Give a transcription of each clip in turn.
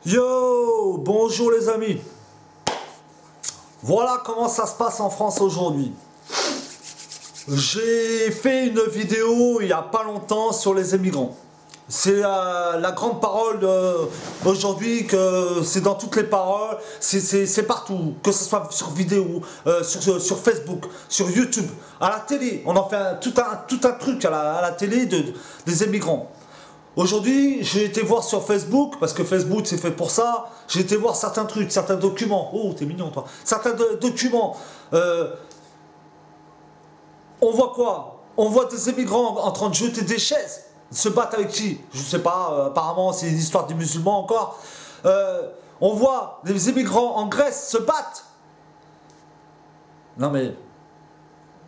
Yo, bonjour les amis. Voilà comment ça se passe en France aujourd'hui. J'ai fait une vidéo il n'y a pas longtemps sur les émigrants. C'est la grande parole aujourd'hui, que c'est dans toutes les paroles, c'est partout, que ce soit sur vidéo, sur Facebook, sur YouTube, à la télé. On en fait tout un truc à la télé des émigrants. Aujourd'hui, j'ai été voir sur Facebook, parce que Facebook c'est fait pour ça, j'ai été voir certains trucs, certains documents. Oh, t'es mignon toi. Certains documents. On voit quoi? On voit des émigrants en train de jeter des chaises. Se battre avec qui? Je sais pas, apparemment c'est une histoire des musulmans encore. On voit des immigrants en Grèce se battre. Non mais,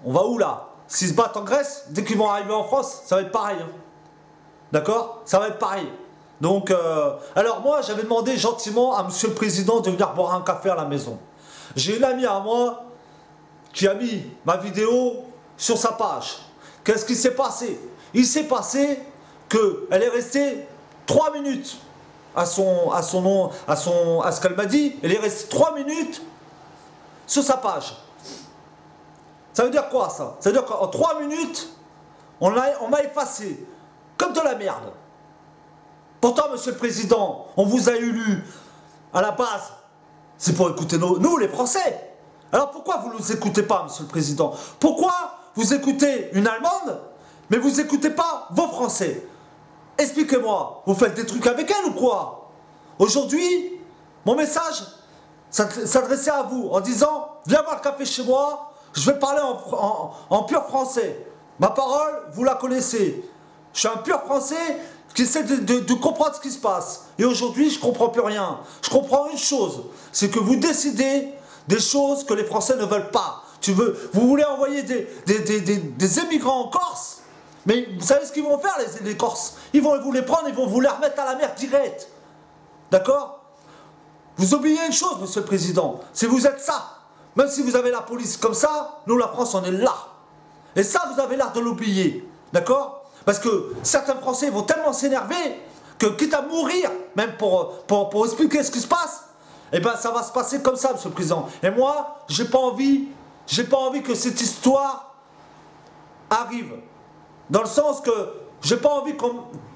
on va où là? S'ils se battent en Grèce, dès qu'ils vont arriver en France, ça va être pareil. Hein. D'accord? Ça va être pareil. Donc, alors moi j'avais demandé gentiment à monsieur le président de venir boire un café à la maison. J'ai une amie à moi qui a mis ma vidéo sur sa page. Qu'est-ce qui s'est passé? Il s'est passé qu'elle est restée 3 minutes à ce qu'elle m'a dit. Elle est restée 3 minutes sur sa page. Ça veut dire quoi ça? Ça veut dire qu'en 3 minutes, on m'a effacé comme de la merde. Pourtant, monsieur le président, on vous a élu à la base. C'est pour écouter nous les Français. Alors pourquoi vous ne nous écoutez pas, monsieur le président? Pourquoi vous écoutez une Allemande, mais vous n'écoutez pas vos Français? Expliquez-moi, vous faites des trucs avec elle ou quoi? Aujourd'hui, mon message s'adressait à vous en disant, viens boire le café chez moi, je vais parler en pur français. Ma parole, vous la connaissez. Je suis un pur français qui essaie de comprendre ce qui se passe. Et aujourd'hui, je ne comprends plus rien. Je comprends une chose, c'est que vous décidez des choses que les Français ne veulent pas. Vous voulez envoyer des émigrants en Corse, mais vous savez ce qu'ils vont faire, les Corses? Ils vont vous les prendre, ils vont vous les remettre à la mer direct. D'accord? Vous oubliez une chose, monsieur le président, si vous êtes ça, même si vous avez la police comme ça, nous, la France, on est là. Et ça, vous avez l'air de l'oublier. D'accord? Parce que certains Français vont tellement s'énerver que, quitte à mourir, même pour expliquer ce qui se passe, eh ben ça va se passer comme ça, monsieur le président. Et moi, j'ai pas envie que cette histoire arrive. Dans le sens que j'ai pas envie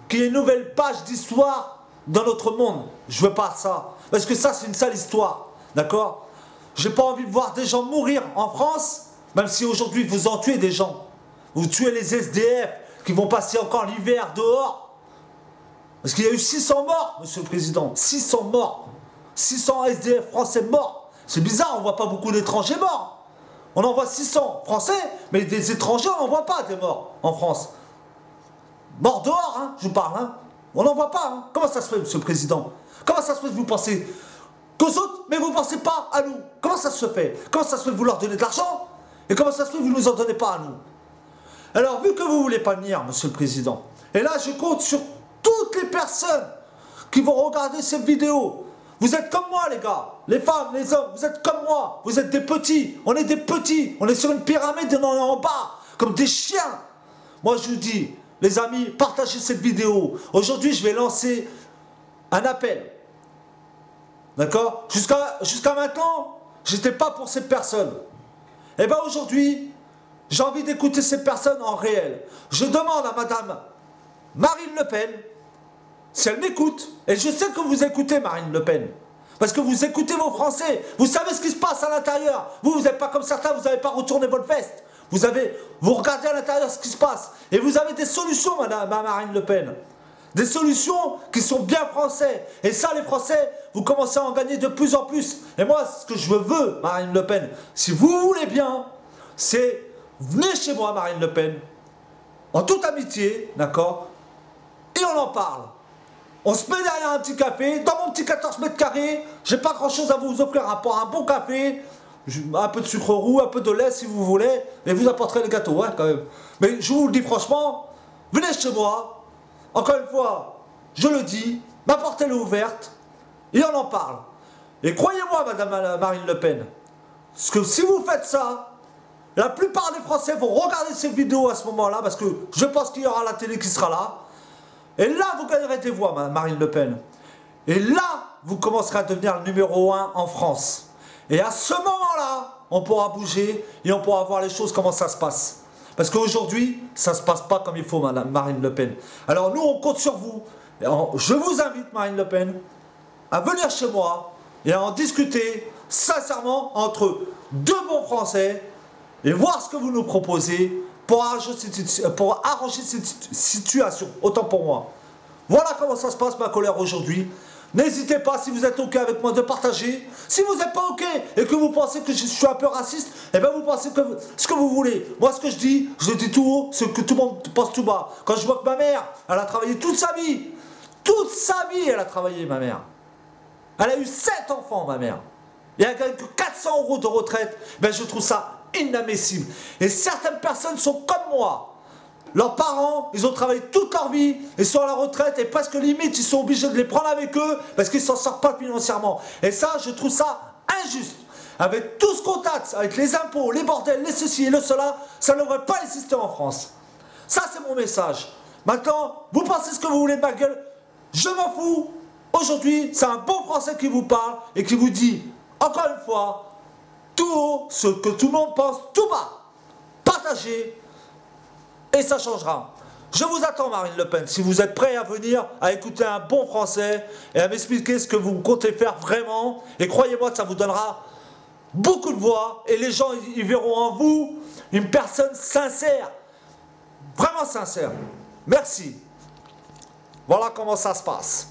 qu'il y ait une nouvelle page d'histoire dans notre monde. Je veux pas ça. Parce que ça, c'est une sale histoire. D'accord? J'ai pas envie de voir des gens mourir en France, même si aujourd'hui vous en tuez des gens. Vous tuez les SDF qui vont passer encore l'hiver dehors. Parce qu'il y a eu 600 morts, monsieur le président. 600 morts. 600 SDF français morts. C'est bizarre, on ne voit pas beaucoup d'étrangers morts. On en voit 600 français, mais des étrangers, on n'en voit pas des morts en France. Morts dehors, hein, je vous parle. Hein. On n'en voit pas. Hein. Comment ça se fait, monsieur le président? Comment ça se fait que vous pensez qu'aux autres, mais vous ne pensez pas à nous? Comment ça se fait? Comment ça se fait que vous leur donnez de l'argent? Et comment ça se fait que vous ne nous en donnez pas à nous? Alors, vu que vous ne voulez pas venir, monsieur le président, et là, je compte sur toutes les personnes qui vont regarder cette vidéo. Vous êtes comme moi, les gars, les femmes, les hommes, vous êtes comme moi, vous êtes des petits, on est des petits, on est sur une pyramide et on est en bas, comme des chiens. Moi, je vous dis, les amis, partagez cette vidéo. Aujourd'hui, je vais lancer un appel. D'accord? Jusqu'à maintenant, j'étais pas pour cette personne. Et bien aujourd'hui, j'ai envie d'écouter ces personnes en réel. Je demande à madame Marine Le Pen, si elle m'écoute, et je sais que vous écoutez Marine Le Pen, parce que vous écoutez vos Français, vous savez ce qui se passe à l'intérieur. Vous n'êtes pas comme certains, vous n'avez pas retourné votre veste. Vous regardez à l'intérieur ce qui se passe. Et vous avez des solutions, madame Marine Le Pen. Des solutions qui sont bien français. Et ça, les Français, vous commencez à en gagner de plus en plus. Et moi, ce que je veux, Marine Le Pen, si vous voulez bien, c'est venez chez moi, Marine Le Pen, en toute amitié, d'accord, et on en parle. On se met derrière un petit café, dans mon petit 14 mètres carrés, j'ai pas grand chose à vous offrir à part un bon café, un peu de sucre roux, un peu de lait si vous voulez, et vous apporterez les gâteaux, ouais, quand même. Mais je vous le dis franchement, venez chez moi, encore une fois, je le dis, ma porte elle est ouverte, et on en parle. Et croyez-moi, madame Marine Le Pen, parce que si vous faites ça, la plupart des Français vont regarder ces vidéos à ce moment-là, parce que je pense qu'il y aura la télé qui sera là. Et là, vous gagnerez des voix, Marine Le Pen. Et là, vous commencerez à devenir le numéro 1 en France. Et à ce moment-là, on pourra bouger et on pourra voir les choses, comment ça se passe. Parce qu'aujourd'hui, ça ne se passe pas comme il faut, Madame Marine Le Pen. Alors nous, on compte sur vous. Je vous invite, Marine Le Pen, à venir chez moi et à en discuter sincèrement entre deux bons Français et voir ce que vous nous proposez pour arranger cette situation, autant pour moi. Voilà comment ça se passe, ma colère aujourd'hui. N'hésitez pas, si vous êtes OK avec moi, de partager. Si vous n'êtes pas OK et que vous pensez que je suis un peu raciste, eh bien vous pensez que ce que vous voulez. Moi, ce que je le dis tout haut, ce que tout le monde pense tout bas. Quand je vois que ma mère, elle a travaillé toute sa vie, elle a travaillé, ma mère. Elle a eu 7 enfants, ma mère. Et elle gagne que 400 € de retraite. Ben, je trouve ça inadmissible. Et certaines personnes sont comme moi. Leurs parents, ils ont travaillé toute leur vie, ils sont à la retraite et presque limite, ils sont obligés de les prendre avec eux parce qu'ils ne s'en sortent pas financièrement. Et ça, je trouve ça injuste. Avec tout ce qu'on taxe, avec les impôts, les bordels, les ceci et le cela, ça ne devrait pas exister en France. Ça, c'est mon message. Maintenant, vous pensez ce que vous voulez de ma gueule, je m'en fous. Aujourd'hui, c'est un bon Français qui vous parle et qui vous dit, encore une fois, tout haut, ce que tout le monde pense, tout bas. Partagez. Et ça changera. Je vous attends, Marine Le Pen, si vous êtes prêt à venir, à écouter un bon Français et à m'expliquer ce que vous comptez faire vraiment. Et croyez-moi que ça vous donnera beaucoup de voix et les gens, ils verront en vous une personne sincère. Vraiment sincère. Merci. Voilà comment ça se passe.